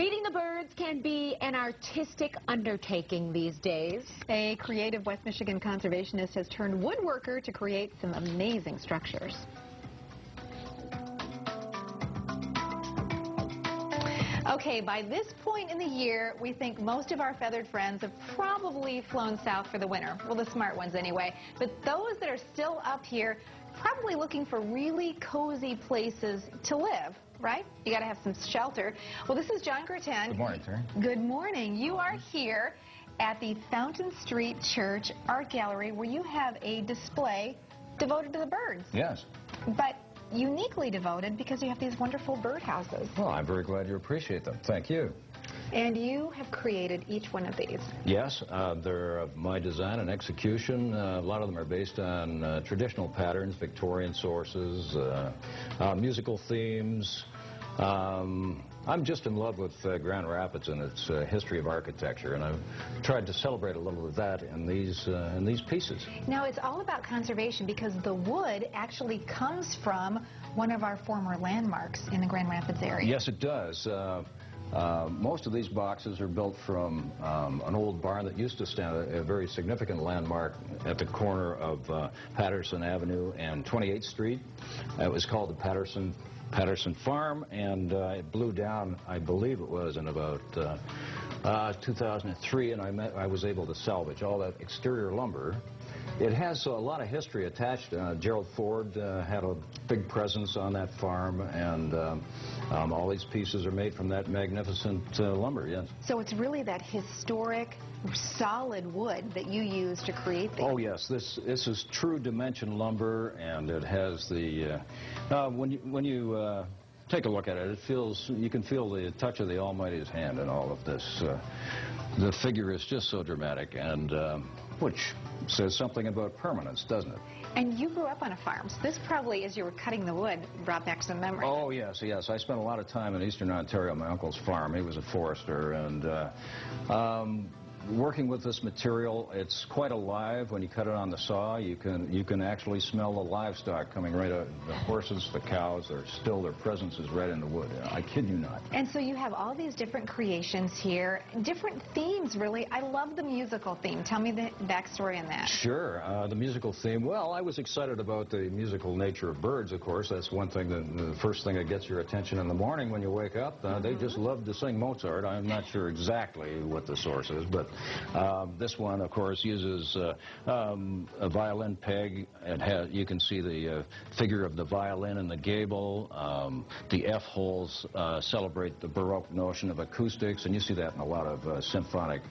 Feeding the birds can be an artistic undertaking these days. A creative West Michigan conservationist has turned woodworker to create some amazing structures. Okay, by this point in the year, we think most of our feathered friends have probably flown south for the winter. Well, the smart ones anyway. But those that are still up here, probably looking for really cozy places to live, right? You got to have some shelter. Well, this is John Guertin. Good morning, Terri. Good morning. You are here at the Fountain Street Church Art Gallery, where you have a display devoted to the birds. Yes. But uniquely devoted because you have these wonderful birdhouses. Well, I'm very glad you appreciate them. Thank you. And you have created each one of these. Yes, they're my design and execution. A lot of them are based on traditional patterns, Victorian sources, musical themes. I'm just in love with Grand Rapids and its history of architecture, and I've tried to celebrate a little of that in these pieces. Now, it's all about conservation because the wood actually comes from one of our former landmarks in the Grand Rapids area. Yes, it does. Most of these boxes are built from an old barn that used to stand a very significant landmark at the corner of Patterson Avenue and 28th Street. It was called the Patterson Farm, and it blew down, I believe it was, in about 2003, and I was able to salvage all that exterior lumber. It has a lot of history attached. Gerald Ford had a big presence on that farm, and all these pieces are made from that magnificent lumber, yes. So it's really that historic, solid wood that you use to create these. Oh, yes. This is true dimension lumber, and it has the... when you take a look at it, you can feel the touch of the Almighty's hand in all of this. The figure is just so dramatic, and which says something about permanence, doesn't it? And you grew up on a farm, so this probably, as you were cutting the wood, brought back some memories. Oh, yes, yes. I spent a lot of time in eastern Ontario, my uncle's farm. He was a forester, and working with this material, it's quite alive. When you cut it on the saw, you can actually smell the livestock coming right out. The horses, the cows, their presence is right in the wood. I kid you not. And so you have all these different creations here, different themes, really. I love the musical theme. Tell me the backstory on that. Sure. The musical theme, well, I was excited about the musical nature of birds, of course. That's one thing, the first thing that gets your attention in the morning when you wake up. They just love to sing Mozart. I'm not sure exactly what the source is, but this one, of course, uses a violin peg. You can see the figure of the violin in the gable. The F-holes celebrate the Baroque notion of acoustics, and you see that in a lot of symphonic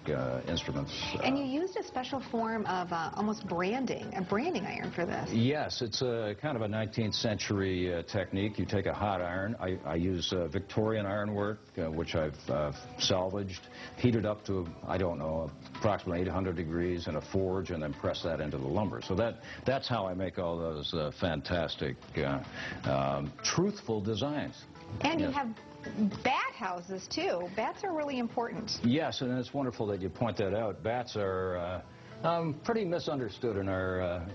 instruments. And you used a special form of almost branding, a branding iron for this. Yes, it's a kind of a 19th century technique. You take a hot iron. I use Victorian ironwork, which I've salvaged, heated up to, I don't know, approximately 800 degrees in a forge, and then press that into the lumber. So that's how I make all those fantastic, truthful designs. And you have bat houses, too. Bats are really important. Yes, and it's wonderful that you point that out. Bats are pretty misunderstood in our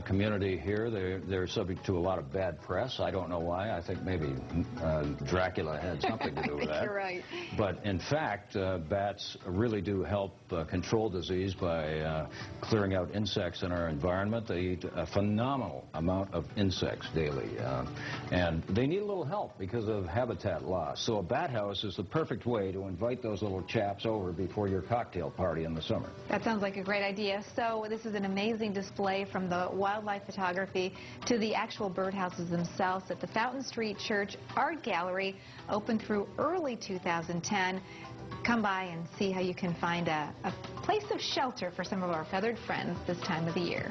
community here. They're subject to a lot of bad press. I don't know why. I think maybe Dracula had something to do with that. You're right. But in fact, bats really do help control disease by clearing out insects in our environment. They eat a phenomenal amount of insects daily, and they need a little help because of habitat loss. So a bat house is the perfect way to invite those little chaps over before your cocktail party in the summer. That sounds like a great idea. So this is an amazing display, from the wildlife photography to the actual birdhouses themselves, at the Fountain Street Church Art Gallery, open through early 2010. Come by and see how you can find a place of shelter for some of our feathered friends this time of the year.